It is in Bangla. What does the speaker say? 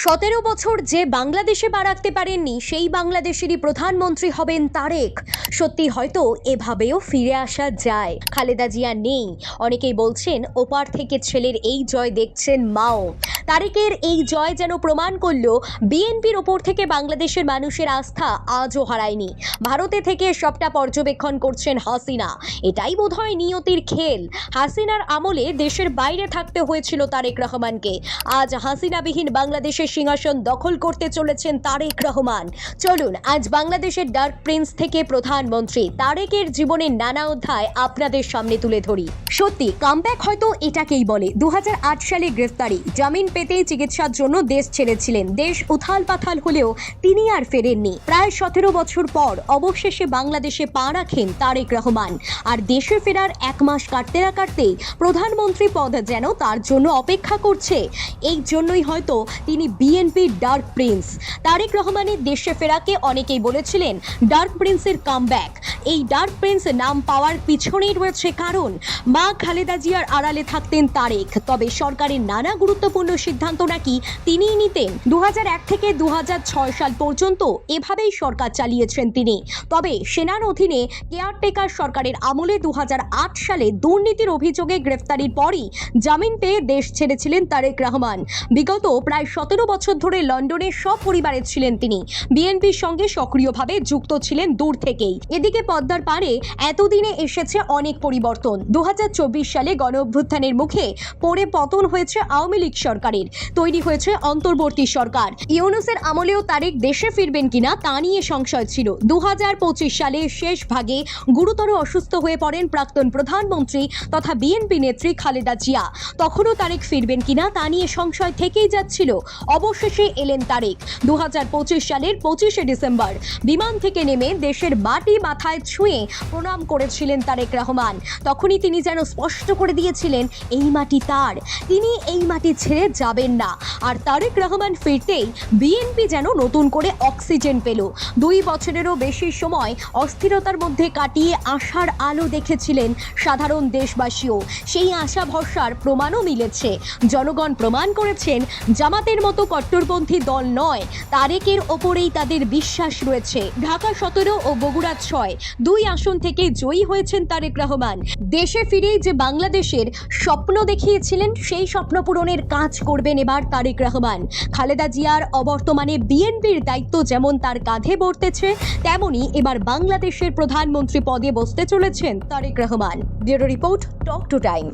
17 বছর যে বাংলাদেশে পা রাখতে পারেননি সেই বাংলাদেশেরই প্রধানমন্ত্রী হবেন তারেক। সত্যি হয়তো এভাবেও ফিরে আসা যায়। খালেদা জিয়া নেই, অনেকেই বলছেন ওপার থেকে ছেলের এই জয় দেখছেন মাও। তারেকের এই জয় যেন প্রমাণ করল বিএনপির ওপর থেকে বাংলাদেশের মানুষের আস্থা আজও হারায়নি। ভারতে থেকে সবটা পর্যবেক্ষণ করছেন হাসিনা। এটাই বোধহয় নিয়তির খেল। হাসিনার আমলে দেশের বাইরে থাকতে হয়েছিল তারেক রহমানকে। আজ হাসিনাবিহীন বাংলাদেশের সিংহাসন দখল করতে চলেছেন তারেক রহমান। চলুন আজ বাংলাদেশের ডার্ক প্রিন্স থেকে প্রধানমন্ত্রী তারেকের জীবনের নানা অধ্যায় আপনাদের সামনে তুলে ধরি। সত্যি কামব্যাক হয়তো এটাকেই বলে। 2008 সালে গ্রেফতারি, জামিন পেতেই চিকিৎসার জন্য দেশ ছেড়েছিলেন। দেশ উথাল পাথাল হলেও তিনি আর ফেরেননি। প্রায় 17 বছর পর অবশেষে বাংলাদেশে পা রাখেন তারেক রহমান। আর দেশে ফেরার 1 মাস কাটতে না কাটতেই প্রধানমন্ত্রী পদ যেন তার জন্য অপেক্ষা করছে। এই জন্যই হয়তো তিনি বিএনপির ডার্ক প্রিন্স। তারেক রহমানের দেশে ফেরাকে অনেকেই বলেছিলেন ডার্ক প্রিন্সের কামব্যাক। এই ডার্ক প্রিন্স নাম পাওয়ার পিছনেই রয়েছে কারণ। মা খালেদা জিয়ার আড়ালে থাকতেন তারেক, তবে সরকারের নানা গুরুত্বপূর্ণ সিদ্ধান্ত নাকি তিনিই নিতেন। 2001 থেকে 2006 সাল পর্যন্ত এভাবেই সরকার চালিয়েছেন তিনি। তবে সেনার অধীনে কেয়ারটেকার সরকারের আমলে 2008 সালে দুর্নীতির অভিযোগে গ্রেফতারির পরই জামিন পেয়ে দেশ ছেড়েছিলেন তারেক রহমান। বিগত প্রায় 17 বছর ধরে লন্ডনে সপরিবারে ছিলেন তিনি। বিএনপির সঙ্গে সক্রিয়ভাবে যুক্ত ছিলেন দূর থেকেই। এদিকে পদ্মার পাড়ে এতদিনে এসেছে অনেক পরিবর্তন। 2024 সালে গণঅভ্যুত্থানের মুখে পড়ে পতন হয়েছে আওয়ামী লীগ সরকারের। তৈরি হয়েছে অন্তর্বর্তী সরকার। ইউনূসের আমলেও তারেক দেশে ফিরবেন কিনা তা নিয়ে সংশয় ছিল। 2025 সালে শেষ ভাগে গুরুতর অসুস্থ হয়ে পড়েন প্রাক্তন প্রধানমন্ত্রী তথা বিএনপি নেত্রী খালেদা জিয়া। তখনও তারেক ফিরবেন কিনা তা নিয়ে সংশয় থেকেই যাচ্ছিল। অবশেষে এলেন তারেক। 2025 সালের 25শে ডিসেম্বর বিমান থেকে নেমে দেশের মাটি মাথায় ছুঁয়ে প্রণাম করেছিলেন তারেক রহমান। তখনই তিনি যেন স্পষ্ট করে দিয়েছিলেন এই মাটি তার, তিনি এই মাটি ছেড়ে যাবেন না। আর তারেক রহমান ফিরতেই বিএনপি যেন নতুন করে অক্সিজেন পেল। 2 বছরেরও বেশি সময় অস্থিরতার মধ্যে কাটিয়ে আশার আলো দেখেছিলেন সাধারণ দেশবাসীও। সেই আশা ভরসার প্রমাণও মিলেছে। জনগণ প্রমাণ করেছেন জামাতের মতো কট্টরপন্থী দল নয়, তারেকের ওপরেই তাদের বিশ্বাস রয়েছে। ঢাকা 17 ও বগুড়া 6, 2 আসন থেকে জয়ী হয়েছেন তারেক রহমান। দেশে ফিরেই যে বাংলাদেশের স্বপ্ন দেখিয়েছিলেন সেই স্বপ্ন পূরণের কাজ করবেন এবার তারেক রহমান। খালেদা জিয়ার অবর্তমানে বিএনপির দায়িত্ব যেমন তার কাঁধে বর্তেছে, তেমনি এবার বাংলাদেশের প্রধানমন্ত্রী পদে বসতে চলেছেন Tarek Rahman. Bureau report, talk to time.